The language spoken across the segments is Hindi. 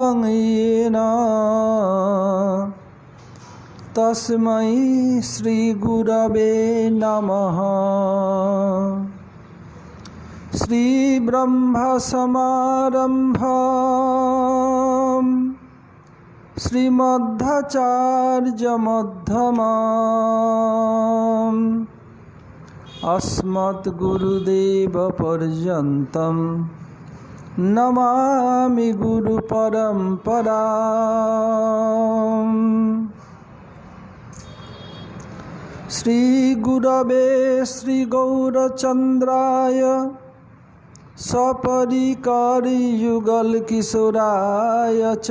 येन तस्मै श्रीगुरवे नमः। श्रीब्रह्मसमारम्भां श्रीमध्वाचार्यमध्यमाम् अस्मद्गुरुदेवपर्यन्तं नमामि गुरुपरम्पराम्। श्रीगुरवे श्रीगौरचन्द्राय सपरिकरयुगलकिशोराय च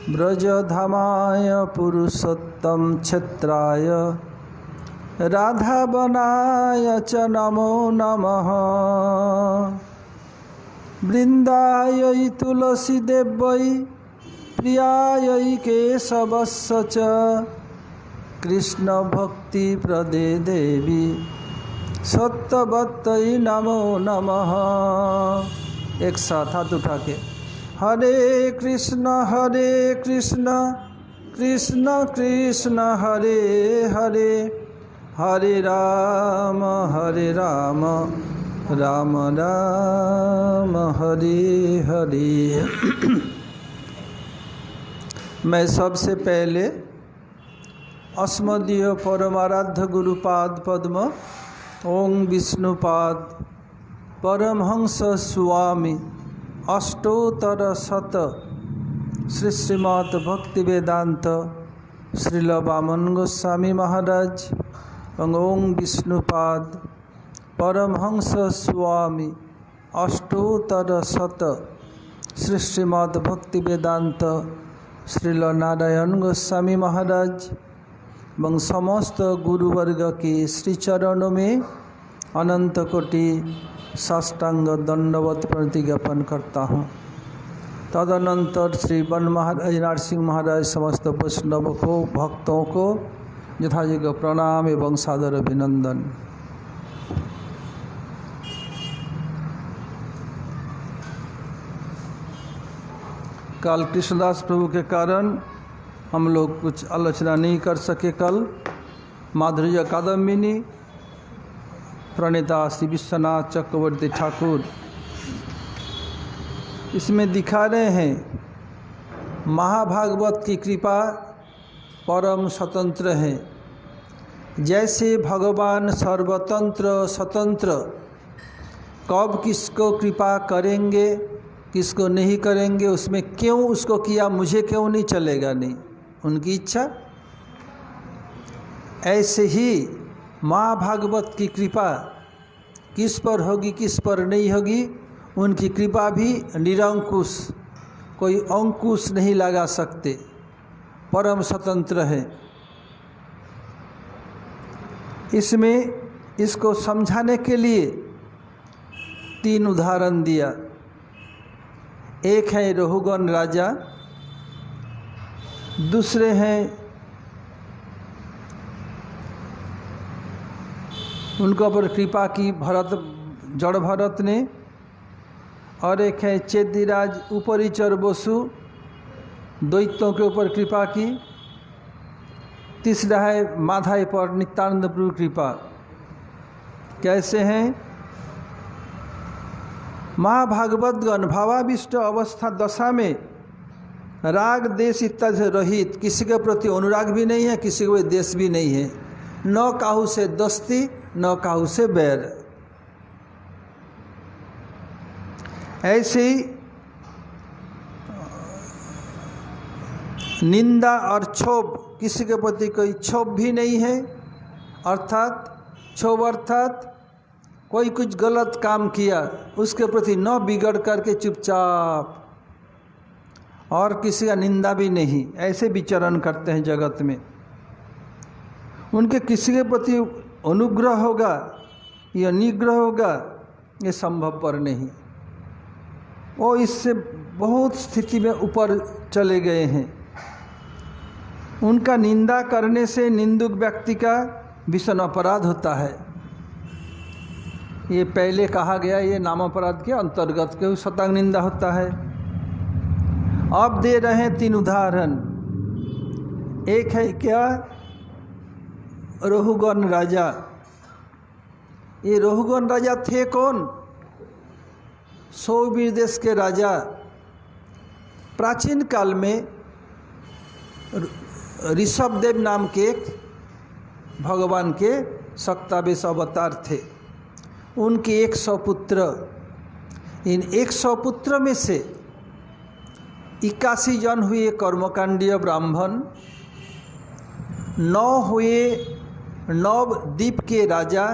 ब्रजधामाय पुरुषोत्तम क्षेत्राय राधावनाय च नमो नमः। वृन्दायै तुलसीदेव्यै प्रियायै केशवस्य च कृष्णभक्तिप्रदे देवी सत्यवत्यै नमो नमः। एक साथ हाथ उठा के हरे कृष्ण कृष्ण कृष्ण हरे हरे, हरे राम राम राम हरे हरे। मैं सबसे पहले अस्मदीय परमाराध्य गुरुपाद पद्म ओं विष्णुपाद परमहंस स्वामी अष्टोत्तर शत श्री श्रीमद् भक्ति वेदांत श्रील वामन गोस्वामी महाराज ओं विष्णुपाद परमहंस स्वामी अष्टोत्तर शत श्री श्रीमद् भक्ति वेदांत श्रील नारायण गोस्वामी महाराज एवं समस्त गुरुवर्ग के श्री चरणों में अनंत कोटि साष्टांग दंडवत प्रणति ज्ञापन करता हूँ। तदनंतर श्री वन महाराज नरसिंह महाराज समस्त वैष्णव को भक्तों को यथायोग्य प्रणाम एवं सादर अभिनंदन। कल कृष्णदास प्रभु के कारण हम लोग कुछ आलोचना नहीं कर सके। कल माधुर्य कादम्बिनी प्रणेता श्री विश्वनाथ चक्रवर्ती ठाकुर इसमें दिखा रहे हैं महाभागवत की कृपा परम स्वतंत्र है। जैसे भगवान सर्वतंत्र स्वतंत्र कब किसको कृपा करेंगे किसको नहीं करेंगे, उसमें क्यों उसको किया मुझे क्यों नहीं चलेगा, नहीं उनकी इच्छा। ऐसे ही माँ भागवत की कृपा किस पर होगी किस पर नहीं होगी, उनकी कृपा भी निरंकुश, कोई अंकुश नहीं लगा सकते, परम स्वतंत्र है। इसमें इसको समझाने के लिए 3 उदाहरण दिया। एक है रघुगण राजा, दूसरे हैं उनके ऊपर कृपा की जड़ भरत ने, और एक है चेदिराज उपरिचर बसु दैत्यों के ऊपर कृपा की, तीसरा है माधाई पर नित्यानंद प्रभु कृपा। कैसे हैं महाभागवतगण भावाविष्ट अवस्था दशा में राग देश इत्यादि से रहित, किसी के प्रति अनुराग भी नहीं है, किसी को देश भी नहीं है, न काहू से दोस्ती न काहू से बैर। ऐसे ही निंदा और क्षोभ, किसी के प्रति कोई क्षोभ भी नहीं है, अर्थात क्षोभ अर्थात कोई कुछ गलत काम किया उसके प्रति न बिगड़ करके चुपचाप, और किसी का निंदा भी नहीं, ऐसे विचरण करते हैं जगत में। उनके किसी के प्रति अनुग्रह होगा या निग्रह होगा ये संभव पर नहीं। वो इससे बहुत स्थिति में ऊपर चले गए हैं। उनका निंदा करने से निंदुक व्यक्ति का भीषण अपराध होता है। ये पहले कहा गया, ये नाम अपराध के अंतर्गत के शतांग निंदा होता है। अब दे रहे हैं 3 उदाहरण। एक है क्या, रोहुगण राजा। ये रोहुगण राजा थे कौन? सौवीर देश के राजा। प्राचीन काल में ऋषभदेव नाम के एक भगवान के सक्तावेश अवतार थे। उनके 100 पुत्र, इन 100 पुत्र में से 81 जन हुए कर्मकांडीय ब्राह्मण, 9 हुए नवद्वीप के राजा,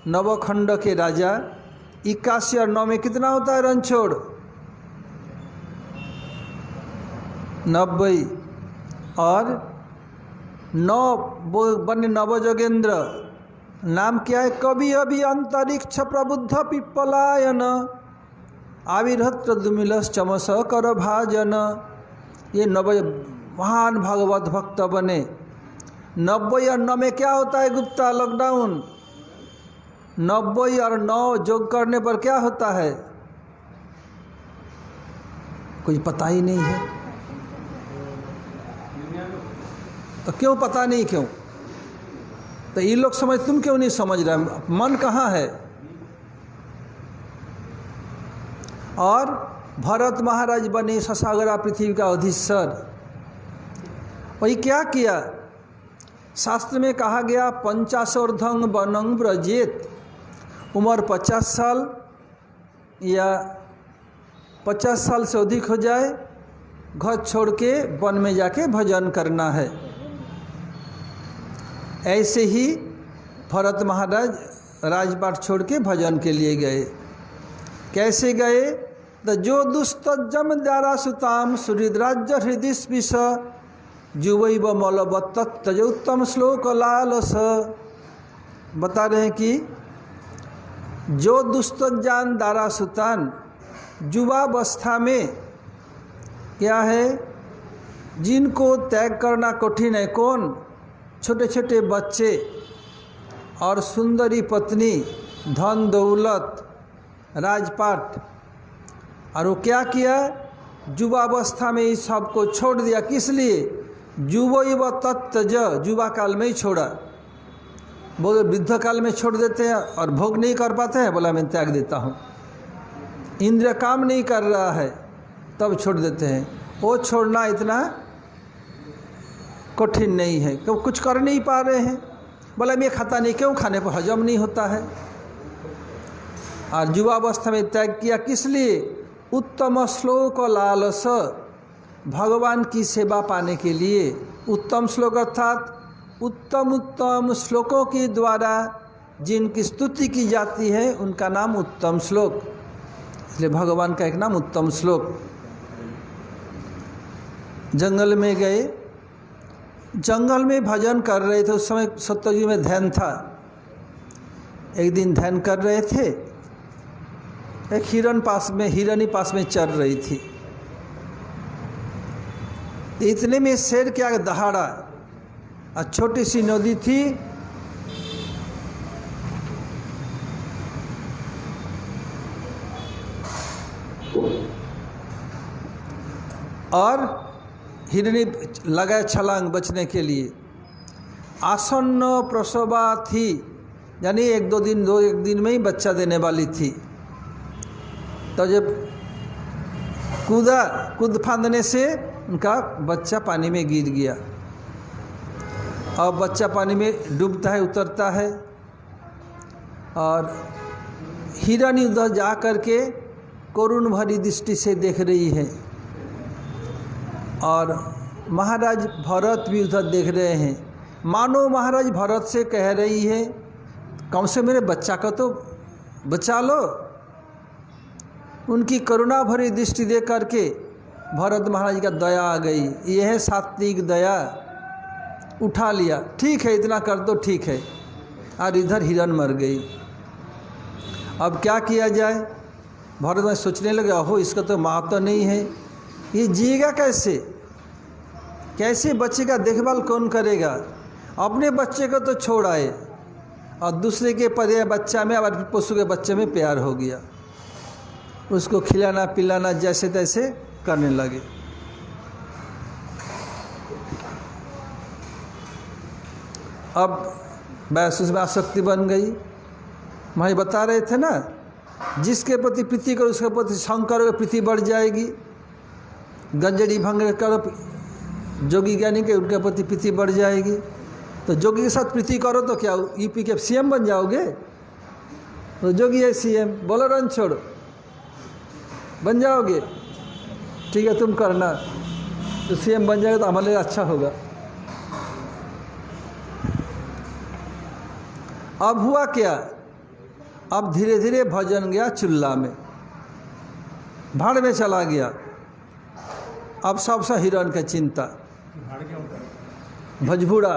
नवखंड के राजा। 81 और 9 में कितना होता है रणछोड़? 90। और 9 बने नवजोगेंद्र। नाम क्या है? कवि अभि अंतरिक्ष प्रबुद्ध पिप्पलायन आविर्हत्र दुमिलस चमस कर भाजन। ये 90 महान भागवत भक्त बने। 90 और 9 में क्या होता है गुप्ता? लॉकडाउन। 90 और 9 जोग करने पर क्या होता है? कुछ पता ही नहीं है। तो क्यों पता नहीं? क्यों? तो ये लोग समझ, तुम क्यों नहीं समझ रहे? मन कहाँ है? और भरत महाराज बने ससागरा पृथ्वी का अधीश्वर। वही क्या किया? शास्त्र में कहा गया 50 वनं व्रजेत। उम्र 50 साल या 50 साल से अधिक हो जाए, घर छोड़ के वन में जाके भजन करना है। ऐसे ही भरत महाराज राजपाट छोड़ के भजन के लिए गए। कैसे गए? तो जो दुस्तजम द्वारा सुताम सुहृदराज्य हृदय स्पिश जुवैव मलबत्त उत्तम श्लोक लालस। बता रहे हैं कि जो दुस्तजान दारा सुतान, युवावस्था में क्या है, जिनको त्याग करना कठिन है। कौन? छोटे छोटे बच्चे और सुंदरी पत्नी, धन दौलत, राजपाट। और वो क्या किया? युवावस्था में इस सबको छोड़ दिया। किस लिए? युवैव तत्तज, युवा काल में ही छोड़ा। बोले वृद्ध काल में छोड़ देते हैं और भोग नहीं कर पाते हैं, बोला मैं त्याग देता हूँ। इंद्रिय काम नहीं कर रहा है तब छोड़ देते हैं। वो छोड़ना इतना कठिन नहीं है, क्यों? कुछ कर नहीं पा रहे हैं। बोला मैं खाता नहीं, क्यों? खाने पर हजम नहीं होता है। और युवावस्था में त्याग किया किस लिए? उत्तम श्लोक लालस, भगवान की सेवा पाने के लिए। उत्तम श्लोक अर्थात उत्तम उत्तम श्लोकों के द्वारा जिनकी स्तुति की जाती है उनका नाम उत्तम श्लोक। इसलिए भगवान का एक नाम उत्तम श्लोक। जंगल में गए, जंगल में भजन कर रहे थे। उस समय सत्ययुग में ध्यान था। एक दिन ध्यान कर रहे थे, एक हिरनी पास में चर रही थी। इतने में शेर क्या दहाड़ा, और छोटी सी नदी थी। और हिरनी लगाए छलांग बचने के लिए। आसन्न प्रसवा थी, यानी एक दिन में ही बच्चा देने वाली थी। तो जब कूद फांदने से उनका बच्चा पानी में गिर गया। अब बच्चा पानी में डूबता है, उतरता है। और हिरनी उधर जा कर के करुण भरी दृष्टि से देख रही है। और महाराज भरत भी उधर देख रहे हैं। मानो महाराज भरत से कह रही है, कम से मेरे बच्चा को तो बचा लो। उनकी करुणा भरी दृष्टि देख करके भरत महाराज का दया आ गई। यह है सात्विक दया। उठा लिया, ठीक है इतना कर दो, ठीक है। और इधर हिरन मर गई। अब क्या किया जाए? भरत महाराज सोचने लगे, ओहो इसका तो माँ तो नहीं है, ये जिएगा कैसे? कैसे बच्चे का देखभाल कौन करेगा? अपने बच्चे को तो छोड़ आए और दूसरे के पदे बच्चा में, पशु के बच्चे में प्यार हो गया। उसको खिलाना पिलाना जैसे तैसे करने लगे। अब बस उसमें आसक्ति बन गई। भाई बता रहे थे ना, जिसके प्रति प्रीति करो उसके प्रति शंकर की प्रीति बढ़ जाएगी। गंजड़ी भंग करो जोगी ज्ञानी के, उनके प्रति प्रीति बढ़ जाएगी। तो जोगी के साथ प्रीति करो तो क्या यूपी के सीएम बन जाओगे? तो जोगी है सीएम, बोलो रन छोड़, बन जाओगे। ठीक है तुम करना, तो सीएम बन जाएगा तो हमारे लिए अच्छा होगा। अब हुआ क्या, अब धीरे धीरे भजन गया चुल्ला में, भाड़ में चला गया। अब सबसे हिरण का चिंता। भजबूड़ा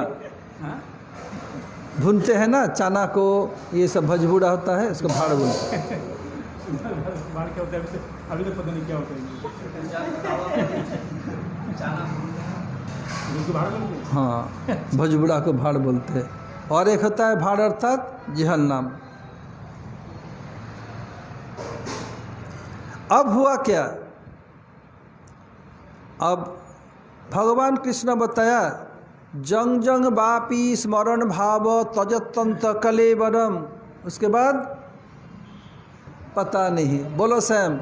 भूनते हैं ना चना को, ये सब भजबूड़ा होता है, उसको भाड़ बोलते हैं। भाड़ क्या होता है अभी तो पता नहीं क्या होता है। हाँ, भजबूड़ा को भाड़ बोलते हैं। और एक होता है भाड़ अर्थात जिहल नाम। अब हुआ क्या, अब भगवान कृष्ण बताया जंग जंग बापी स्मरण भाव तजतंत कलेवरम। उसके बाद पता नहीं, बोलो सैम।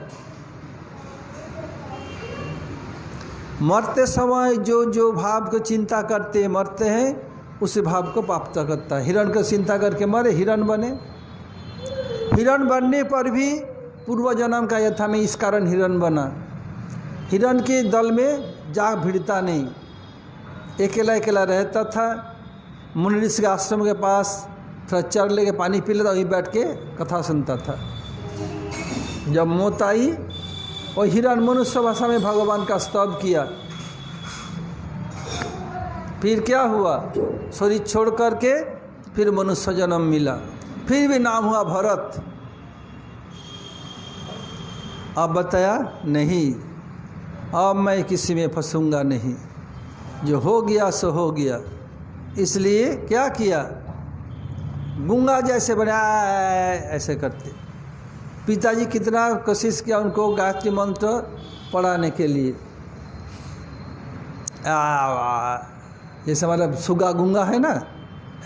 मरते समय जो जो भाव को चिंता करते मरते हैं, उस भाव को प्राप्त करता है। हिरण को चिंता करके मरे, हिरण बने। हिरण बनने पर भी पूर्व जन्म का यह था, मैं इस कारण हिरण बना। हिरण के दल में जा भिड़ता नहीं, अकेला अकेला रहता था। मुनि ऋषि के आश्रम के पास थोड़ा चर लेके पानी पी लेता, वहीं बैठ के कथा सुनता था। जब मौत आई, और हिरण मनुष्य भाषा में भगवान का स्तव किया। फिर क्या हुआ, शरीर छोड़ करके फिर मनुष्य जन्म मिला, फिर भी नाम हुआ भरत। अब बताया नहीं, अब मैं किसी में फंसूंगा नहीं, जो हो गया सो हो गया। इसलिए क्या किया, गूंगा जैसे बना ऐसे करते। पिताजी कितना कोशिश किया उनको गायत्री मंत्र पढ़ाने के लिए, जैसे मतलब सुगा गूंगा है ना,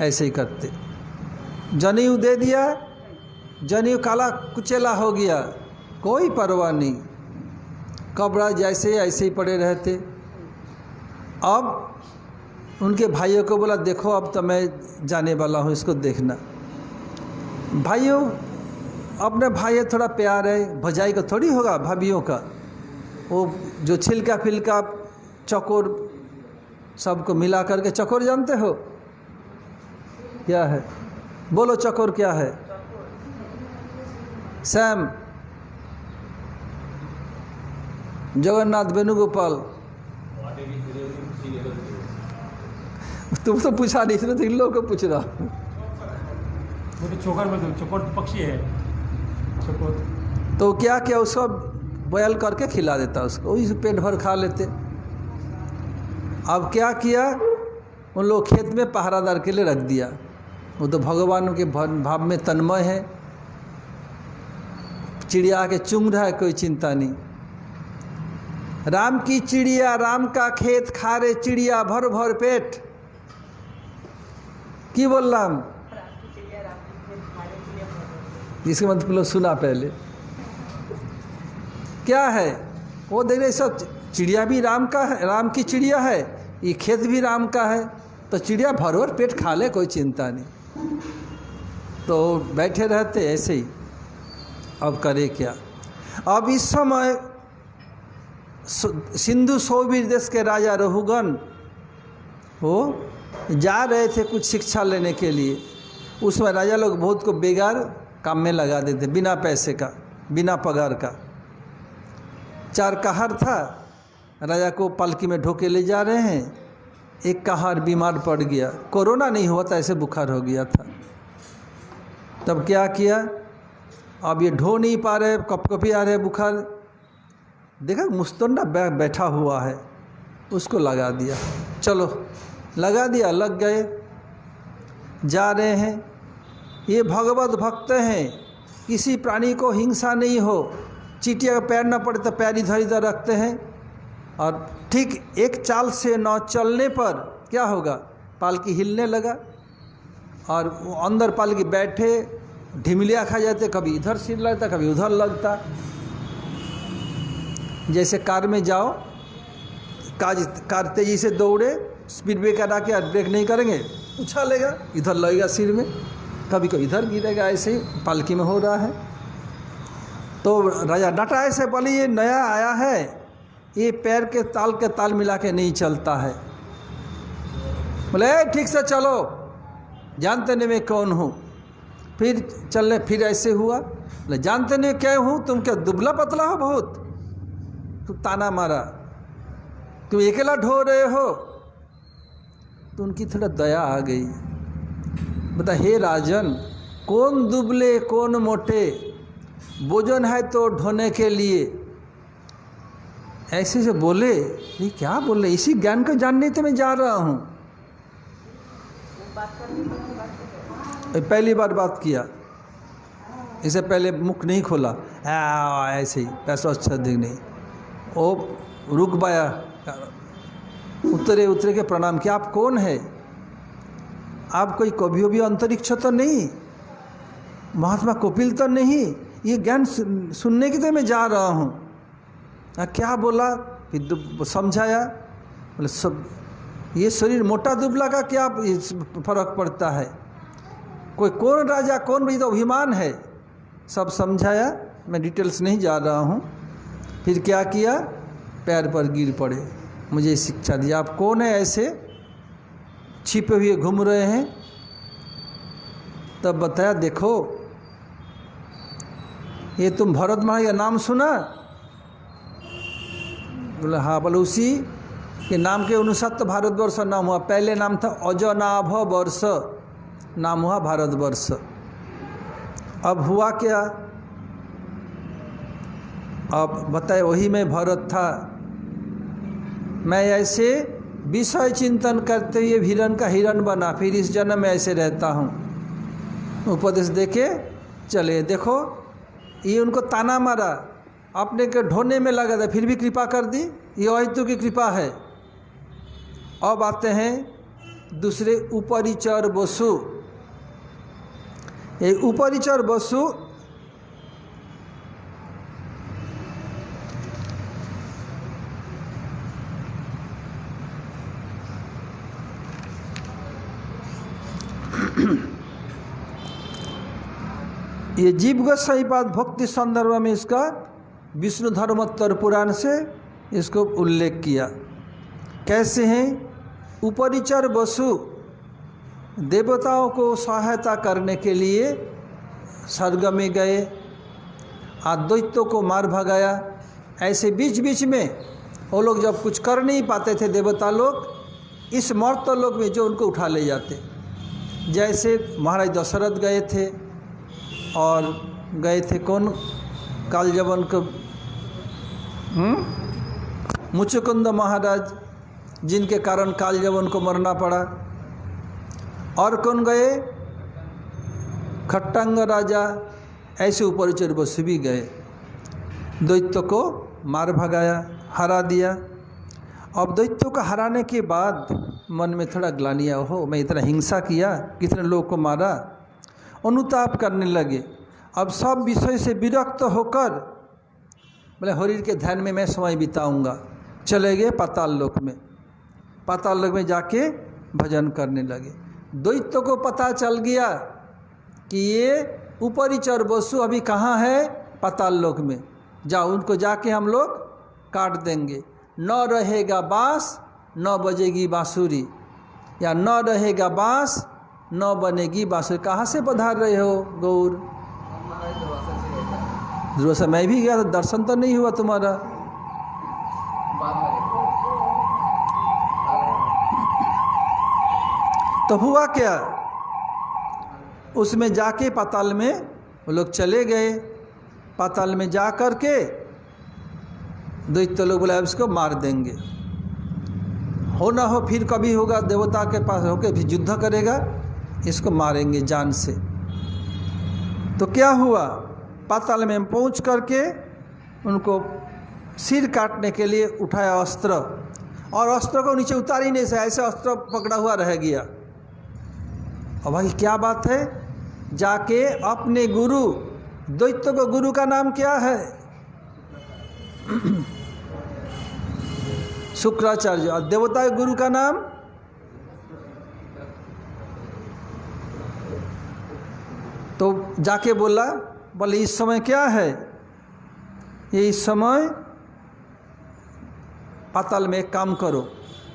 ऐसे ही करते। जनेऊ दे दिया, जनेऊ काला कुचेला हो गया, कोई परवाह नहीं, कपड़ा जैसे ऐसे ही पड़े रहते। अब उनके भाइयों को बोला देखो अब तो मैं जाने वाला हूँ, इसको देखना। भाइयों, अपने भाई थोड़ा प्यार है, भजाई का थोड़ी होगा भाभियों का। वो जो छिलका फिलका चकोर सबको मिला करके, चकोर जानते हो क्या है? बोलो चकोर क्या है? सैम, जगन्नाथ वेणुगोपाल, तुम तो पूछा नहीं, इसने तो इन लोगों को पूछ रहा। वो तो चोकर तो पक्षी है। चोकर तो क्या क्या उसको बॉयल करके खिला देता, उसको वही पेट भर खा लेते। अब क्या किया, उन लोग खेत में पहरादार के लिए रख दिया। वो तो भगवान के भाव में तन्मय है। चिड़िया के चुंग रहा है, कोई चिंता नहीं। राम की चिड़िया राम का खेत खा रे चिड़िया भर भर पेट। की बोल रहा हम, इसके मतलब सुना पहले क्या है। वो देख रहे सब चिड़िया भी राम का है, राम की चिड़िया है, ये खेत भी राम का है, तो चिड़िया भर भर पेट खा ले, कोई चिंता नहीं। तो बैठे रहते ऐसे ही। अब करे क्या, अब इस समय सिंधु सौवीर देश के राजा रहुगन वो जा रहे थे कुछ शिक्षा लेने के लिए। उसमें राजा लोग बहुत को बेकार काम में लगा देते, बिना पैसे का, बिना पगार का। चार कहार था, राजा को पालकी में ढोके ले जा रहे हैं। एक कहार बीमार पड़ गया, कोरोना नहीं हुआ था, ऐसे बुखार हो गया था। तब क्या किया, अब ये ढो नहीं पा रहे, कपकपी आ रहे बुखार, देखा मुस्तंडा बैठा हुआ है, उसको लगा दिया। चलो लगा दिया, लग गए, जा रहे हैं। ये भगवत भक्त हैं, किसी प्राणी को हिंसा नहीं हो, चींटिया का पैर न पड़े तो पैर इधर इधर रखते हैं, और ठीक एक चाल से न चलने पर क्या होगा, पालकी हिलने लगा, और वो अंदर पालकी बैठे ढिमलिया खा जाते, कभी इधर सिर लगता कभी उधर लगता। जैसे कार में जाओ, कार तेजी से दौड़े, स्पीड ब्रेकर आके ब्रेक नहीं करेंगे, उछालेगा, इधर लगेगा सिर में, कभी कभी इधर गिरेगा। ऐसे ही पालकी में हो रहा है। तो राजा डटा ऐसे बोले ये नया आया है, ये पैर के ताल मिला के नहीं चलता है। बोले ठीक से चलो, जानते नहीं मैं कौन हूँ। फिर चलने, फिर ऐसे हुआ, बोले जानते नहीं क्या हूँ, तुम क्या दुबला पतला हो बहुत। तो ताना मारा, तुम अकेला ढो रहे हो। तो उनकी थोड़ा दया आ गई। बता हे राजन, कौन दुबले कौन मोटे, भोजन है तो ढोने के लिए। ऐसे से बोले, ये क्या बोल रहे, इसी ज्ञान को जानने तो मैं जा रहा हूँ। पहली बार बात किया, इससे पहले मुख नहीं खोला, ऐसे ही पैसा अच्छा दिख नहीं। वो रुक पाया, उतरे के प्रणाम किया। आप कौन है? आप कोई कभी भी अंतरिक्ष तो नहीं, महात्मा कपिल तो नहीं, ये ज्ञान सुनने की तो मैं जा रहा हूँ। क्या बोला? फिर समझाया। बोले सब ये शरीर मोटा दुबला का क्या फर्क पड़ता है, कोई कौन राजा कौन भी तो अभिमान है। सब समझाया, मैं डिटेल्स नहीं जा रहा हूँ। फिर क्या किया, पैर पर गिर पड़े, मुझे शिक्षा दिया। आप कौन है ऐसे छिपे हुए घूम रहे हैं? तब बताया, देखो ये तुम भरत महाराज का नाम सुना? बोले हाँ। बोले उसी के नाम के अनुसार तो भारतवर्ष नाम हुआ। पहले नाम था अजनाभ वर्ष, नाम हुआ भारतवर्ष। अब हुआ क्या? अब बताए वही मैं भरत था। मैं ऐसे विषय चिंतन करते हुए हिरण का हिरण बना, फिर इस जन्म में ऐसे रहता हूँ। उपदेश देके चले। देखो ये उनको ताना मारा, अपने के ढोने में लगा था, फिर भी कृपा कर दी। ये अहितु की कृपा है। अब आते हैं दूसरे उपरिचर बसु। ये उपरिचर बसु ये जीव गोसाईपाद भक्ति संदर्भ में इसका विष्णु धर्मोत्तर पुराण से इसको उल्लेख किया। कैसे हैं? उपरिचर बसु देवताओं को सहायता करने के लिए स्वर्ग में गए, दैत्यों को मार भगाया। ऐसे बीच बीच में वो लोग जब कुछ कर नहीं पाते थे देवता लोग, इस मर्त लोग में जो उनको उठा ले जाते। जैसे महाराज दशरथ गए थे, और गए थे कौन, कालजवन को मुचुकुंद महाराज, जिनके कारण कालजवन को मरना पड़ा। और कौन गए, खट्टांग राजा। ऐसे उपरिचर बसु भी गए, दैत्य को मार भगाया, हरा दिया। अब दैत्यों को हराने के बाद मन में थोड़ा ग्लानिया हो, मैं इतना हिंसा किया, कितने लोग को मारा, अनुताप करने लगे। अब सब विषय से विरक्त होकर बोले हरि के ध्यान में मैं समय बिताऊंगा। चले गए पाताल लोक में। पाताल लोक में जाके भजन करने लगे। दैत्य को पता चल गया कि ये उपरिचर बसु अभी कहाँ है, पाताल लोक में। जाओ उनको जाके हम लोग काट देंगे। न रहेगा बाँस न बजेगी बाँसुरी, या न रहेगा बाँस न बनेगी बाँसुरी। कहाँ से पधार रहे हो गौर? ध्रुव से मैं भी गया था, दर्शन तो नहीं हुआ तुम्हारा। तो हुआ क्या, उसमें जाके पाताल में वो लोग चले गए। पाताल में जा कर के दैत्य लोग बोले अब इसको मार देंगे। हो ना हो फिर कभी होगा, देवता के पास होके फिर युद्ध करेगा, इसको मारेंगे जान से। तो क्या हुआ, पाताल में पहुंच करके उनको सिर काटने के लिए उठाया अस्त्र, और अस्त्र को नीचे उतार ही नहीं सका, ऐसे अस्त्र पकड़ा हुआ रह गया। और भाई क्या बात है, जाके अपने गुरु, दैत्य को गुरु का नाम क्या है? शुक्राचार्य। और देवता के गुरु का नाम? तो जाके बोला, बोले इस समय क्या है? ये इस समय पाताल में एक काम करो,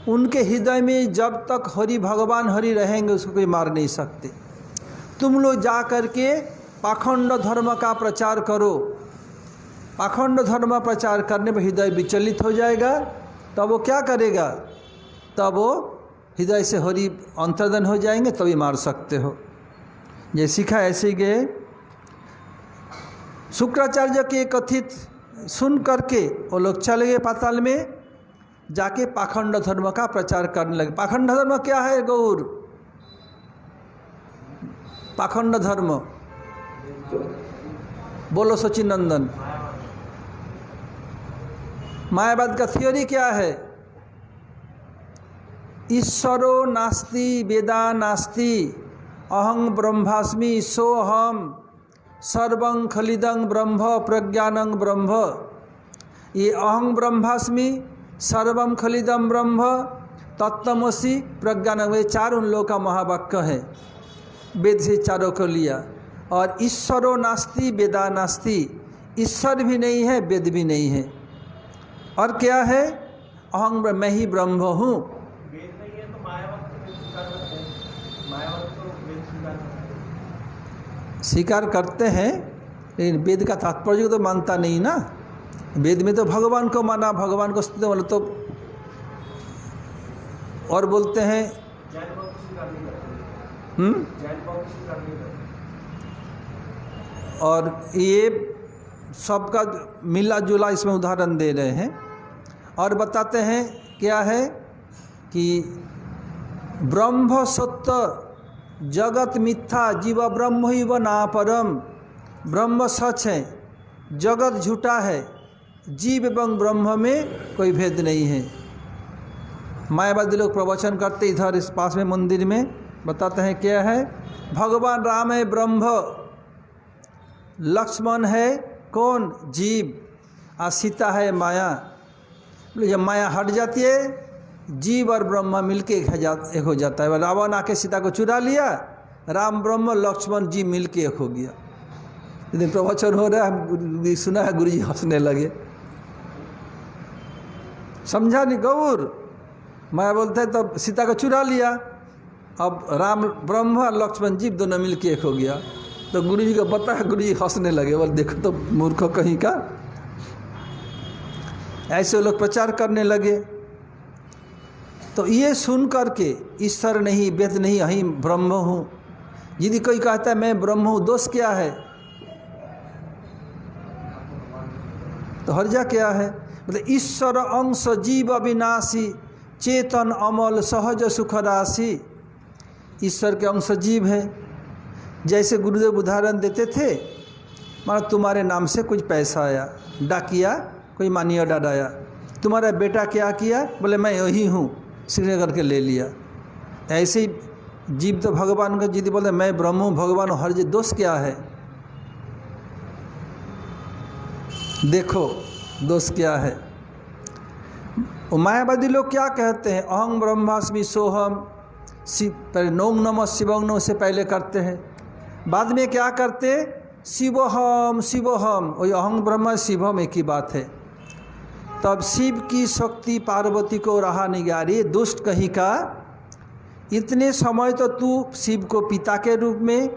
उनके हृदय में जब तक हरि भगवान हरि रहेंगे उसको कोई मार नहीं सकते। तुम लोग जा करके पाखंड धर्म का प्रचार करो। पाखंड धर्म प्रचार करने पर हृदय विचलित हो जाएगा, तब वो क्या करेगा? तब वो हृदय से हरि अंतर्धन हो जाएंगे, तभी मार सकते हो। ये सीखा ऐसे ही गए। शुक्राचार्य के कथित सुन करके वो लोग चले गए पाताल में, जाके पाखंड धर्म का प्रचार करने लगे। पाखंड धर्म क्या है गौर? पाखंड धर्म बोलो सचिन नंदन। मायावाद का थियोरी क्या है? ईश्वरो नास्ति वेदा नास्ति अहं ब्रह्मास्मि सोहम सर्वं खलिदं ब्रह्म प्रज्ञानं ब्रह्म। ये अहं ब्रह्मास्मि सर्वं खलिदं ब्रह्म तत्त्वमसि प्रज्ञानं, ये चार उन लोगों का महावाक्य है, वेद से चारों को लिया। और ईश्वरो नास्ति वेदा नास्ति, ईश्वर भी नहीं है वेद भी नहीं है। और क्या है? अहं मैं ही ब्रह्म हूँ। वेद नहीं है तो मायावाद को स्वीकार करते हैं, मायावाद को वेद स्वीकार करते हैं। स्वीकार करते हैं, लेकिन वेद का तात्पर्य तो मानता नहीं ना। वेद में तो भगवान को माना, भगवान को स्तुति बोले तो, और बोलते हैं जैन भक्त स्वीकार नहीं करते, जैन भक्त स्वीकार नहीं करते। और ये सबका मिला जुला इसमें उदाहरण दे रहे हैं और बताते हैं क्या है कि ब्रह्म सत्य जगत मिथ्या जीव ब्रह्म ही व ना परम। ब्रह्म सच है, जगत झूठा है, जीव एवं ब्रह्म में कोई भेद नहीं है। मायावादी लोग प्रवचन करते इधर इस पास में मंदिर में बताते हैं क्या है? भगवान राम है ब्रह्म, लक्ष्मण है कौन? जीव, और सीता है माया। जब माया हट जाती है, जीव और ब्रह्म मिलके एक हो जाता है। रावण आके सीता को चुरा लिया, राम ब्रह्म लक्ष्मण जीव मिलके एक हो गया। यदि प्रवचन हो रहा है, सुना है, गुरुजी हंसने लगे। समझा नहीं गौर? माया बोलते हैं तब सीता को चुरा लिया, अब राम ब्रह्म और लक्ष्मण जीव दोनों मिलके एक हो गया। तो गुरुजी को पता है, गुरुजी हंसने लगे, बोल देखो तो मूर्ख कहीं का। ऐसे लोग प्रचार करने लगे। तो ये सुन करके ईश्वर नहीं वेद नहीं अहीं ब्रह्म हूँ, यदि कोई कहता है मैं ब्रह्म हूँ, दोष क्या है? तो हर्जा क्या है? मतलब ईश्वर अंश जीव अविनाशी चेतन अमल सहज सुख राशि। ईश्वर के अंश जीव है। जैसे गुरुदेव उदाहरण देते थे, मानो तुम्हारे नाम से कुछ पैसा आया, डाकिया कोई मानी ऑर्डर आया, तुम्हारा बेटा क्या किया? बोले मैं यही हूँ, सिग्नेचर करके ले लिया। ऐसे ही जीव तो भगवान का यदि बोले मैं ब्रह्म हूँ, भगवान हर जी, दोष क्या है? देखो दोष क्या है। मायावादी लोग क्या कहते हैं? अहं ब्रह्मास्मि सोहम, पहले नोम नमः शिवं नमः से पहले करते हैं, बाद में क्या करते? शिवोहम शिवोहम, वही अहं ब्रह्म शिवम एक ही बात है। तब शिव की शक्ति पार्वती को रहा नहीं गया, अरे दुष्ट कहीं का, इतने समय तो तू शिव को पिता के रूप में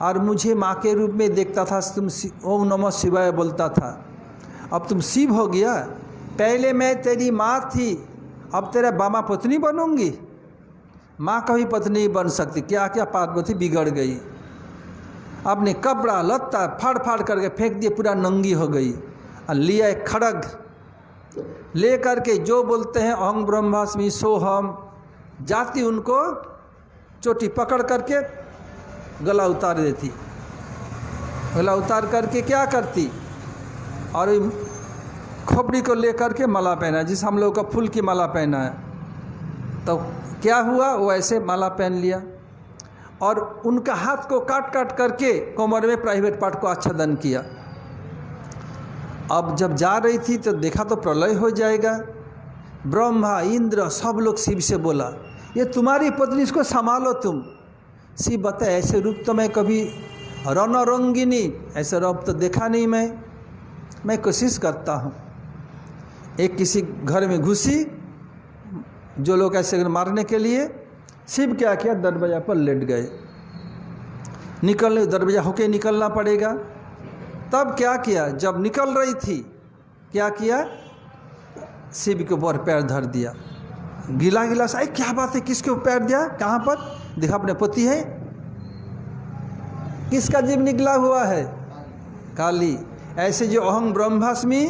और मुझे माँ के रूप में देखता था, तुम ओम नमः शिवाय बोलता था, अब तुम शिव हो गया। पहले मैं तेरी माँ थी, अब तेरा बामा पत्नी बनूंगी? माँ कभी पत्नी बन सकती? क्या क्या पार्वती बिगड़ गई, अपने कपड़ा लत्ता फाड़ फाड़ करके फेंक दिए, पूरा नंगी हो गई, और लिया एक खड़ग ले करके जो बोलते हैं अहं ब्रह्मास्मि सोहम, जाती उनको चोटी पकड़ करके गला उतार देती, गला उतार करके क्या करती, और खोपड़ी को लेकर के माला पहना, जिस हम लोग का फूल की माला पहना है। तो क्या हुआ, वो ऐसे माला पहन लिया और उनका हाथ को काट काट करके कमर में प्राइवेट पार्ट को आच्छादन किया। अब जब जा रही थी तो देखा तो प्रलय हो जाएगा। ब्रह्मा इंद्र सब लोग शिव से बोला, ये तुम्हारी पत्नी, इसको संभालो तुम। शिव बताए, ऐसे रूप तो मैं कभी रणरंगिनी ऐसा रूप तो देखा नहीं। मैं कोशिश करता हूँ। एक किसी घर में घुसी, जो लोग ऐसे मारने के लिए, शिव क्या किया, दरवाजा पर लेट गए। निकलने दरवाजा होके निकलना पड़ेगा। तब क्या किया, जब निकल रही थी क्या किया, शिव के ऊपर पैर धर दिया। गिला गिला सा, क्या बात है, किसके ऊपर पैर दिया, कहाँ पर देखा, अपने पति है। किसका जीव निकला हुआ है, काली। ऐसे जो अहं ब्रह्मास्मि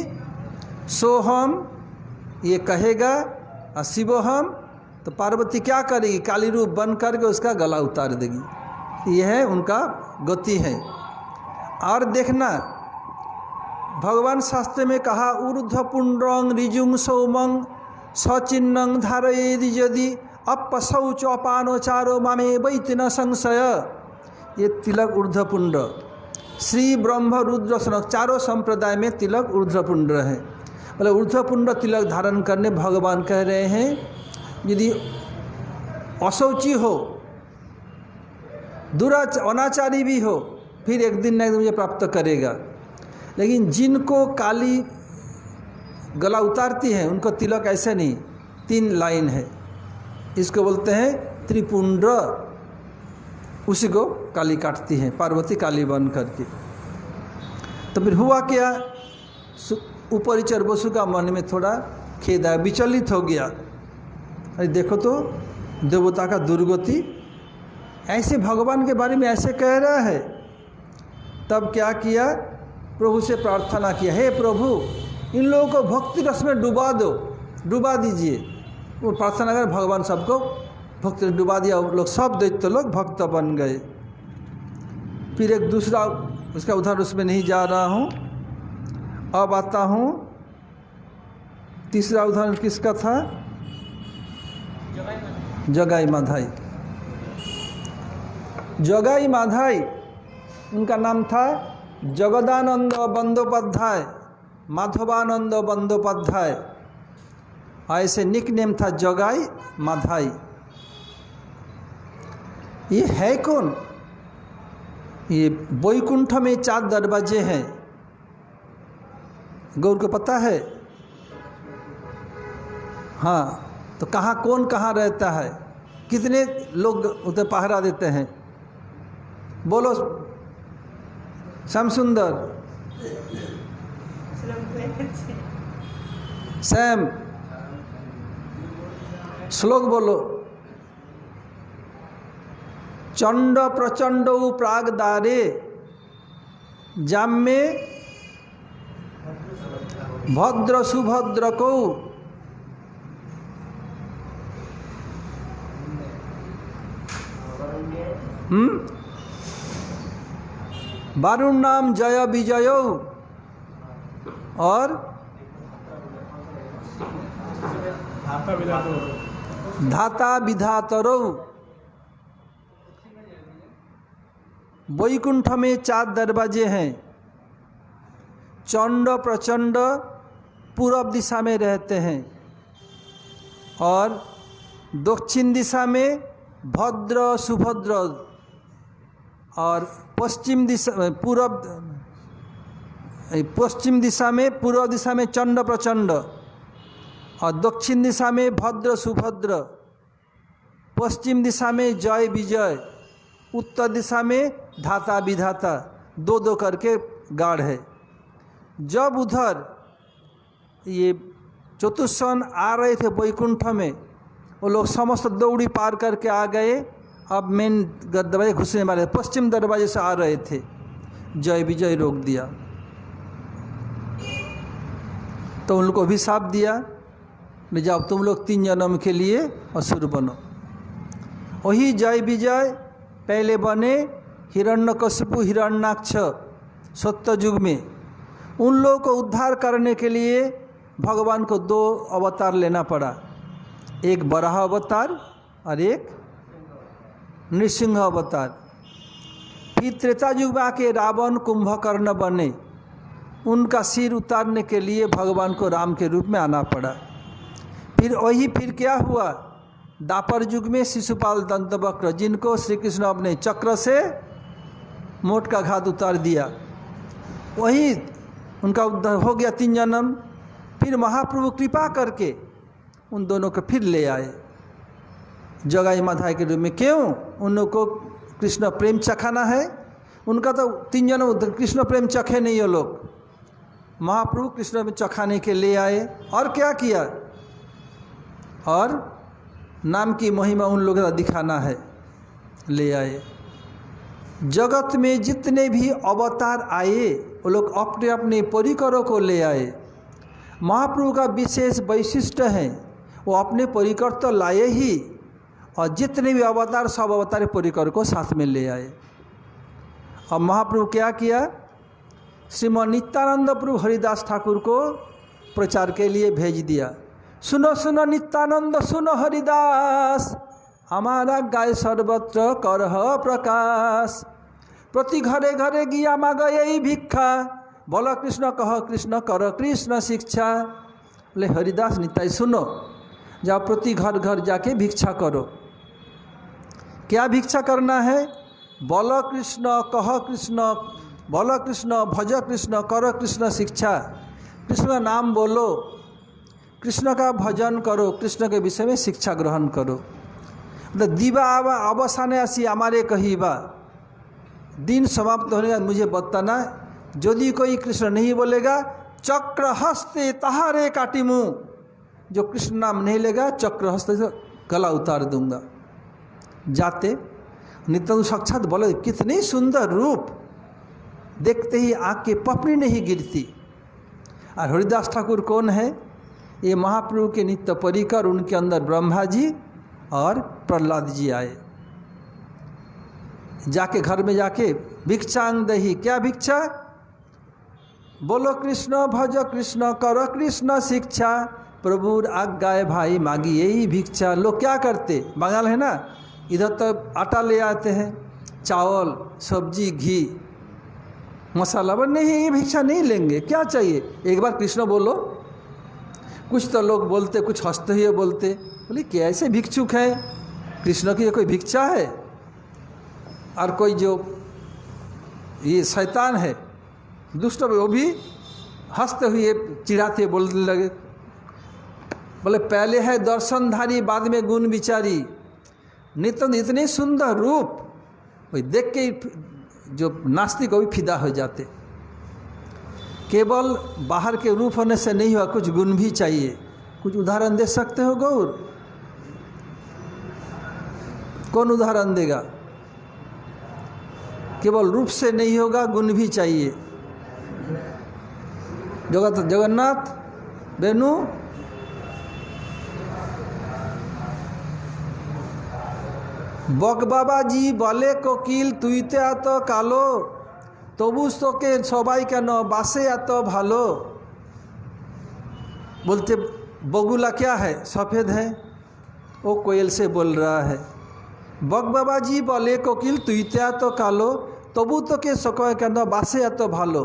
सोहम ये कहेगा और शिवोहम, तो पार्वती क्या करेगी, काली रूप बन करके उसका गला उतार देगी। यह है उनका गति है। और देखना, भगवान शास्त्र में कहा, ऊर्ध्वपुंड्रं ऋजुं सौमं सचिन्नं धारयेद यदि अपशौच अपानोचारो मामे वैति न संशय। ये तिलक ऊर्ध्वपुंड, श्री ब्रह्म रुद्र सनक चारों संप्रदाय में तिलक ऊर्ध्वपुंड है। मतलब ऊर्ध्वपुंड तिलक धारण करने भगवान कह रहे हैं, यदि अशौची हो, अनाचारी भी हो, फिर एक दिन न एक दिन मुझे प्राप्त करेगा। लेकिन जिनको काली गला उतारती है उनको तिलक ऐसे नहीं, 3 लाइन है, इसको बोलते हैं त्रिपुंड। उसी को काली काटती है, पार्वती काली बन करके। तो फिर हुआ क्या, ऊपरीचर बसु का मन में थोड़ा खेद आया, विचलित हो गया। अरे देखो तो देवता का दुर्गति, ऐसे भगवान के बारे में ऐसे कह रहा है। तब क्या किया, प्रभु से प्रार्थना किया, हे प्रभु इन लोगों को भक्ति रस में डुबा दो, डुबा दीजिए। वो प्रार्थना कर, भगवान सबको भक्ति में डुबा दिया। लोग सब दैत्य लोग भक्त बन गए। फिर एक दूसरा, उसका उधर उसमें नहीं जा रहा हूँ, अब आता हूँ। तीसरा उदाहरण किसका था, जगाई माधाई। जगाई माधाई, उनका नाम था जगदानंद बंदोपाध्याय, माधवानंद बंदोपाध्याय, ऐसे निक नेम था जगाई माधाई। ये है कौन, ये वैकुंठ में 4 दरवाजे हैं, गौर को पता है। हाँ, तो कहाँ कौन कहाँ रहता है, कितने लोग उधर पहरा देते हैं, बोलो श्याम सुंदर, सैम, श्लोक बोलो। चंड प्रचंड प्राग दारे जाम्मे भद्र सुभद्र को वारुण नाम जय विजय और धाता विधातरो। वैकुंठ में 4 दरवाजे हैं। चंड प्रचंड पूर्व दिशा में रहते हैं और दक्षिण दिशा में भद्र सुभद्र और पश्चिम दिशा में पूर्व दिशा में चंड प्रचंड और दक्षिण दिशा में भद्र सुभद्र, पश्चिम दिशा में जय विजय, उत्तर दिशा में धाता विधाता, 2-2 करके गाढ़ है। जब उधर ये चतुष्सन आ रहे थे वैकुंठ में, वो लोग समस्त दौड़ी पार करके आ गए। अब मेन दरवाजे घुसने वाले, पश्चिम दरवाजे से आ रहे थे, जय विजय रोक दिया। तो उन लोग को अभिशाप दिया, जाओ तुम लोग 3 जन्म के लिए असुर बनो। वही जय विजय पहले बने हिरण्यकशिपु हिरण्याक्ष सत्ययुग में। उन लोगों को उद्धार करने के लिए भगवान को 2 अवतार लेना पड़ा, एक बराह अवतार और एक नृसिंह अवतार। फिर त्रेता युग में आके रावण कुंभकर्ण बने, उनका सिर उतारने के लिए भगवान को राम के रूप में आना पड़ा। फिर क्या हुआ, द्वापर युग में शिशुपाल दंतवक्र, जिनको श्री कृष्ण अपने चक्र से मोट का घात उतार दिया, वही उनका उद्धार हो गया 3 जन्म। फिर महाप्रभु कृपा करके उन दोनों को फिर ले आए जगाई माधाई के रूप में। क्यों? उन लोगों को कृष्ण प्रेम चखाना है। उनका तो 3 जन्म कृष्ण प्रेम चखे नहीं वो लोग, महाप्रभु कृष्ण में चखाने के ले आए। और क्या किया, और नाम की महिमा उन लोगों का दिखाना है, ले आए। जगत में जितने भी अवतार आए वो लोग अपने अपने परिकरों को ले आए। महाप्रभु का विशेष वैशिष्ट्य है, वो अपने परिकर तो लाए ही, और जितने भी अवतार सब अवतार परिकर को साथ में ले आए। और महाप्रभु क्या किया, श्रीमद् नित्यानंद प्रभु हरिदास ठाकुर को प्रचार के लिए भेज दिया। सुनो सुनो नित्यानंद सुनो हरिदास, हमारा गाय सर्वत्र करह प्रकाश। प्रति घरे घरे गिया माग यही भिक्षा, बोला कृष्ण कह कृष्ण कर कृष्ण शिक्षा। बोले हरिदास निताई सुनो, जाओ प्रति घर घर जाके भिक्षा करो। क्या भिक्षा करना है, बोलो कृष्ण कह कृष्ण, बोलो कृष्ण भज कृष्ण कर कृष्ण शिक्षा। कृष्ण का नाम बोलो, कृष्ण का भजन करो, कृष्ण के विषय में शिक्षा ग्रहण करो। दिवा अवसाने आसी हमारे कहीबा, दिन समाप्त होने का मुझे बताना। यदि कोई कृष्ण नहीं बोलेगा, चक्र हस्ते तहारे काटी मुँह, जो कृष्ण नाम नहीं लेगा चक्र हस्ते से गला उतार दूंगा। जाते नित्यानंद साक्षात बोले, कितनी सुंदर रूप, देखते ही आँख की पपड़ी नहीं गिरती। और हरिदास ठाकुर कौन है, ये महाप्रभु के नित्य परिकर, उनके अंदर ब्रह्मा जी और प्रहलाद जी आए। जाके घर में जाके भिक्षांग दही, क्या भिक्षा, बोलो कृष्ण भज कृष्ण कर कृष्ण शिक्षा। प्रभु आज्ञा भाई मांगी यही भिक्षा। लोग क्या करते, बंगाल है ना, इधर तो आटा ले आते हैं, चावल सब्जी घी मसाला, पर नहीं ये भिक्षा नहीं लेंगे। क्या चाहिए, एक बार कृष्ण बोलो। कुछ तो लोग बोलते, कुछ हंसते हुए बोलते, बोले क्या ऐसे भिक्षुक है, कृष्ण की कोई भिक्षा है। और कोई जो ये शैतान है दुष्ट, वो भी हंसते हुए चिढ़ाते बोलने लगे, बोले पहले है दर्शनधारी बाद में गुण विचारी। नित्य इतने सुंदर रूप, वही देख के जो नास्तिक को भी फिदा हो जाते। केवल बाहर के रूप होने से नहीं हुआ, कुछ गुण भी चाहिए। कुछ उदाहरण दे सकते हो गौर? कौन उदाहरण देगा? केवल रूप से नहीं होगा, गुण भी चाहिए। जगन्नाथ बेनू, बक बाबा जी बोले कोकिल तुईते एत कालो, तबु তোকে সবাই কেন বাসে এত ভালো। बोलते बगुला क्या है, सफ़ेद है, वो कोयल से बोल रहा है। बक बाबा जी बोले कोकिल तुईते एत कालो, तबु তোকে সবাই কেন বাসে এত ভালো।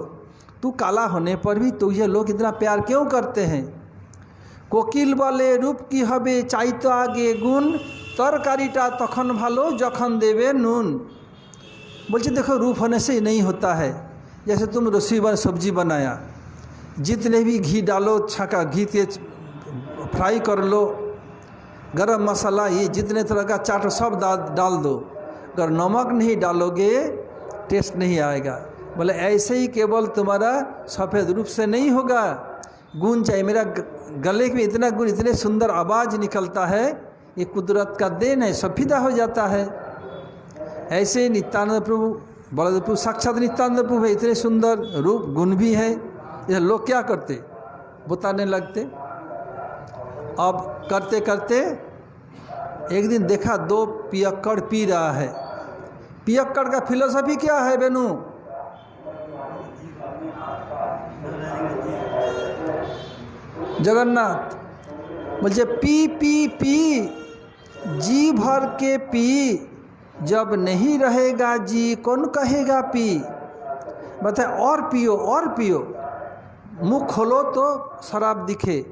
तू काला होने पर भी तुझे लोग इतना प्यार क्यों करते हैं। कोकिल बोले रूप की हबे चाइतो आगे गुण, तरकारीटा तखन भालो जखन देवे नून। बोलते देखो रूप होने से नहीं होता है। जैसे तुम रसोई बन सब्जी बनाया, जितने भी घी डालो, छका घी के फ्राई कर लो, गरम मसाला ये जितने तरह का चाट सब डाल दो, अगर नमक नहीं डालोगे टेस्ट नहीं आएगा। बोले ऐसे ही केवल तुम्हारा सफ़ेद रूप से नहीं होगा, गुण चाहिए। मेरा गले में इतना गुण, इतने सुंदर आवाज़ निकलता है, ये कुदरत का देन है, सब फिदा हो जाता है। ऐसे नित्यानंद प्रभु, बलदेव प्रभु साक्षात नित्यानंद प्रभु है, इतने सुंदर रूप गुण भी है। ये लोग क्या करते, बताने लगते। अब करते करते एक दिन देखा 2 पियक्कड़ पी रहा है। पियक्कड़ का फिलोसफी क्या है बेनू? जगन्नाथ बोले पी पी पी, जी भर के पी, जब नहीं रहेगा जी कौन कहेगा पी। बताए और पियो और पियो, मुँह खोलो तो शराब दिखे।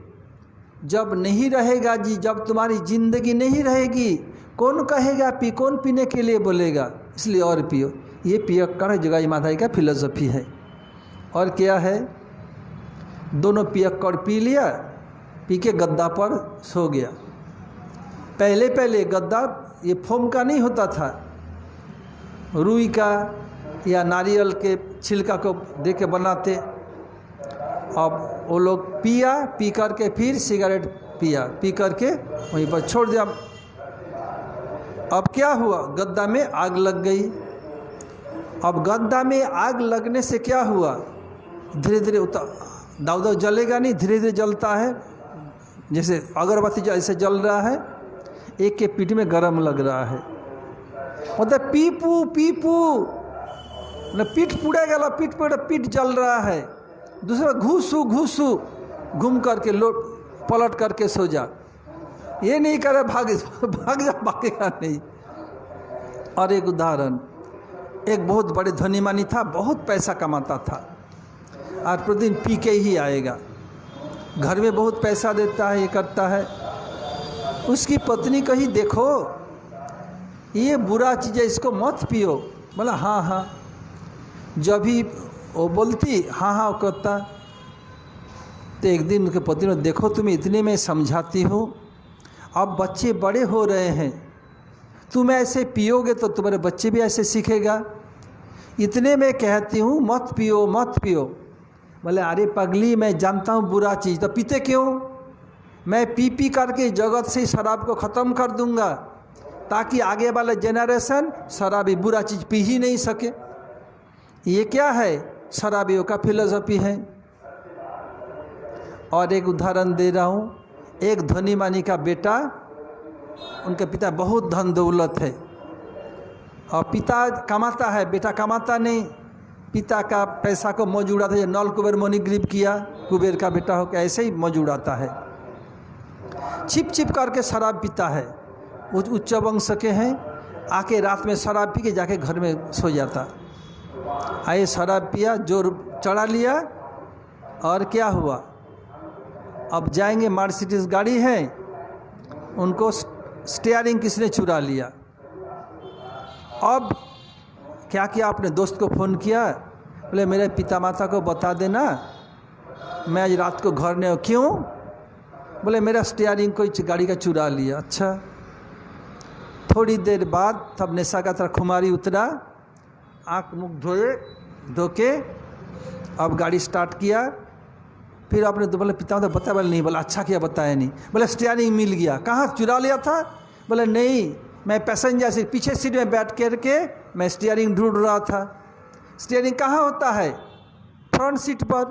जब नहीं रहेगा जी, जब तुम्हारी जिंदगी नहीं रहेगी कौन कहेगा पी, कौन पीने के लिए बोलेगा, इसलिए और पियो। ये पियक्कड़ जगाई माधाई का फिलोसफी है। और क्या है, दोनों पियक्कड़ पी लिया, पी के गद्दा पर सो गया। पहले पहले गद्दा ये फोम का नहीं होता था, रुई का या नारियल के छिलका को दे के बनाते। अब वो लोग पिया, पी करके फिर सिगरेट पिया, पी करके वहीं पर छोड़ दिया। अब क्या हुआ, गद्दा में आग लग गई। अब गद्दा में आग लगने से क्या हुआ, धीरे धीरे दाव दाव जलेगा नहीं, धीरे धीरे जलता है, जैसे अगरबत्ती जैसे जल रहा है। एक के पीठ में गरम लग रहा है, मतलब पीपू पीपू न पीठ पुड़ेगा, पीठ जल रहा है। दूसरा घूसू घूसू, घूम करके लोट पलट करके सो जा, ये नहीं करे भाग जा, भागेगा नहीं। और एक उदाहरण, एक बहुत बड़े धनी मानी था, बहुत पैसा कमाता था और प्रतिदिन पी के ही आएगा, घर में बहुत पैसा देता है, ये करता है। उसकी पत्नी कही देखो ये बुरा चीज़ है, इसको मत पियो। बोला हाँ हाँ, जब भी वो बोलती हाँ हाँ करता। तो एक दिन उनके पति ने, देखो तुम्हें इतने में समझाती हूँ, अब बच्चे बड़े हो रहे हैं, तुम ऐसे पियोगे तो तुम्हारे बच्चे भी ऐसे सीखेगा, इतने में कहती हूँ मत पियो मत पियो। बोले अरे पगली, मैं जानता हूँ बुरा चीज़, तो पीते क्यों? मैं पी पी करके जगत से शराब को ख़त्म कर दूंगा, ताकि आगे वाला जेनरेशन शराबी बुरा चीज़ पी ही नहीं सके। ये क्या है, शराबियों का फिलोसफी है। और एक उदाहरण दे रहा हूँ, एक धनी मानी का बेटा, उनके पिता बहुत धन दौलत है और पिता कमाता है, बेटा कमाता नहीं। पिता का पैसा को मौज उड़ाता है, नल कुबेर मणिग्रीव किया, कुबेर का बेटा हो के ऐसे ही मौज उड़ाता है, छिप छिप करके शराब पीता है। उच्च वंश के हैं, आके रात में शराब पी के जाके घर में सो जाता। आए शराब पिया, जोर चढ़ा लिया, और क्या हुआ, अब जाएंगे, मर्सिडीज गाड़ी है, उनको स्टीयरिंग किसने चुरा लिया। अब क्या किया, अपने दोस्त को फ़ोन किया, बोले मेरे पिता माता को बता देना मैं आज रात को घर नहीं हूँ। क्यों? बोले मेरा स्टीयरिंग कोई गाड़ी का चुरा लिया। अच्छा। थोड़ी देर बाद तब नशा का तरह खुमारी उतरा, आँख मुख धो के अब गाड़ी स्टार्ट किया। फिर आपने तो बोले पिता तो बताया, बोले नहीं। बोला अच्छा किया बताया नहीं। बोले स्टीयरिंग मिल गया। कहाँ चुरा लिया था? बोले नहीं, मैं पैसेंजर सीट पीछे सीट में बैठ करके मैं स्टीयरिंग ढूंढ रहा था। स्टीयरिंग कहाँ होता है? फ्रंट सीट पर,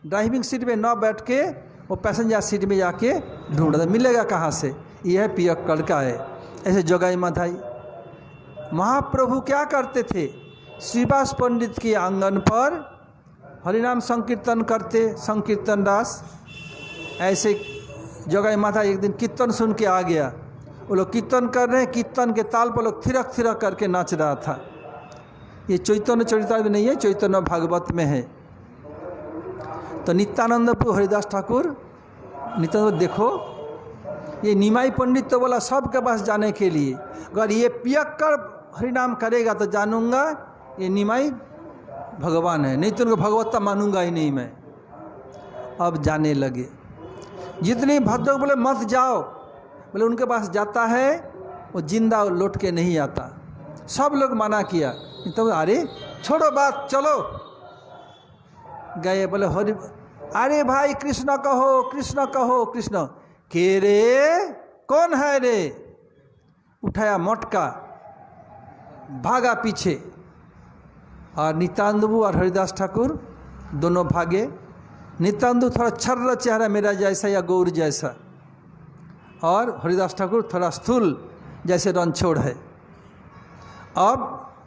ड्राइविंग सीट में ना बैठ के वो पैसेंजर सीट में जाके ढूंढ रहा था। मिलेगा कहाँ से? यह है पियक्कड़ का है। ऐसे जोगाई माधाई महाप्रभु क्या करते थे, श्रीवास पंडित के आंगन पर हरिनाम संकीर्तन करते, संकीर्तन दास। ऐसे जोगाई माता एक दिन कीर्तन सुन के आ गया। वो लोग कीर्तन कर रहे हैं, कीर्तन के ताल पर लोग थिरक थिरक करके नाच रहा था। ये चैतन्य चरितामृत में नहीं है, चैतन्य भागवत में है। तो नित्यानंदपुर हरिदास ठाकुर, नित्यानंद देखो, ये निमाई पंडित तो बोला सबके पास जाने के लिए, अगर ये पियक्कड़ हरिनाम करेगा तो जानूंगा ये निमाई भगवान है, नहीं तो उनको भगवत्ता मानूंगा ही नहीं मैं। अब जाने लगे। जितने भद्र बोले मत जाओ, बोले उनके पास जाता है वो जिंदा लौट के नहीं आता। सब लोग मना किया, तो अरे छोड़ो बात, चलो। गए, बोले हरि, अरे भाई कृष्ण कहो, कृष्ण कहो, कृष्ण के रे, कौन है रे? उठाया मटका, भागा पीछे। और नित्यानंदबू और हरिदास ठाकुर दोनों भागे। नित्यानंदू थोड़ा छर्र चेहरा मेरा जैसा या गौर जैसा, और हरिदास ठाकुर थोड़ा स्थूल जैसे रणछोड़ है। अब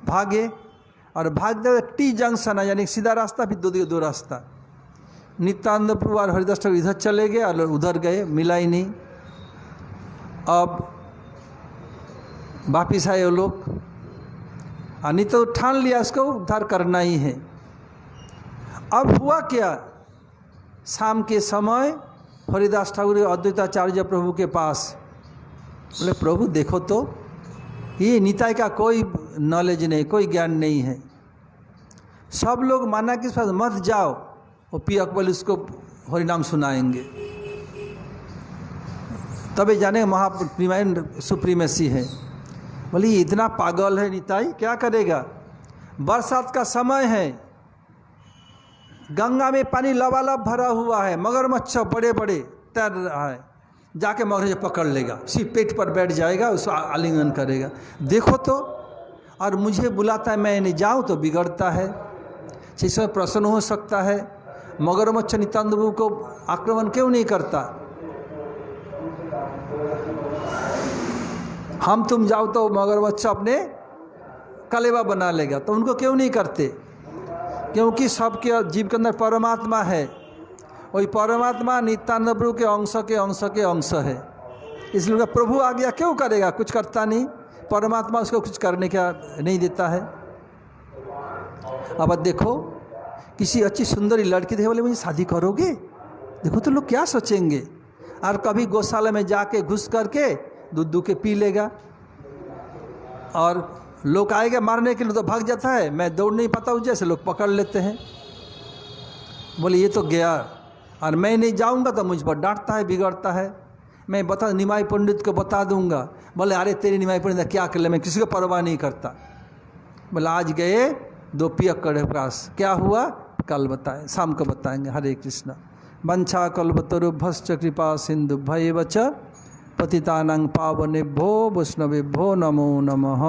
भागे और भागते टी जंक्शन है, यानी सीधा रास्ता, फिर दो रास्ता। नित्यानंद प्रभु और हरिदास ठाकुर इधर चले गए और उधर गए, मिला ही नहीं। अब वापिस आए वो लोग, नहीं तो ठान लिया इसको उद्धार करना ही है। अब हुआ क्या, शाम के समय हरिदास ठाकुर अद्वैताचार्य प्रभु के पास बोले, प्रभु देखो तो ये निताई का कोई नॉलेज नहीं, कोई ज्ञान नहीं है। सब लोग माना कि इस पास मत जाओ, वो पियक बोले उसको हरिनाम सुनाएंगे, तभी जाने सुप्रीमेसी है। बोले ये इतना पागल है निताई, क्या करेगा। बरसात का समय है, गंगा में पानी लबालब भरा हुआ है, मगरमच्छ बड़े बड़े तैर रहा है, जाके मगरमच्छ पकड़ लेगा, सिर्फ पेट पर बैठ जाएगा, उसको आलिंगन करेगा। देखो तो, और मुझे बुलाता है, मैं नहीं जाऊँ तो बिगड़ता है। इस समय प्रश्न हो सकता है, मगरमच्छ नित्यानंद प्रभु को आक्रमण क्यों नहीं करता। हम तुम जाओ तो मगरमच्छ अपने कलेवा बना लेगा, तो उनको क्यों नहीं करते। क्योंकि सबके जीव के अंदर परमात्मा है, वही परमात्मा नित्यानंद प्रभु के अंश है। इसलिए प्रभु आ गया क्यों करेगा, कुछ करता नहीं, परमात्मा उसको कुछ करने का नहीं देता है। अब देखो, किसी अच्छी सुंदरी लड़की देखे, बोले मुझे शादी करोगे, देखो तो लोग क्या सोचेंगे। और कभी गौशाला में जाके घुस करके दूध के पी लेगा, और लोग आएगा मारने के लिए तो भाग जाता है, मैं दौड़ नहीं पाता हूँ, जैसे लोग पकड़ लेते हैं। बोले ये तो गया, और मैं नहीं जाऊँगा तो मुझ पर डांटता है, बिगड़ता है। मैं बता निमाई पंडित को बता दूंगा, बोले अरे तेरी निमाई पंडित क्या कर ले, मैं किसी को परवाह नहीं करता। बोले आज गए 2 पियक्कड़ पास, क्या हुआ कल बताएं, शाम को बताएंगे। हरे कृष्ण। वंशा कल्पतरुभ्यश्च कृपा सिंधु भैव च पतितानां पावनेभ्यो वैष्णवेभ्यो नमो नमः।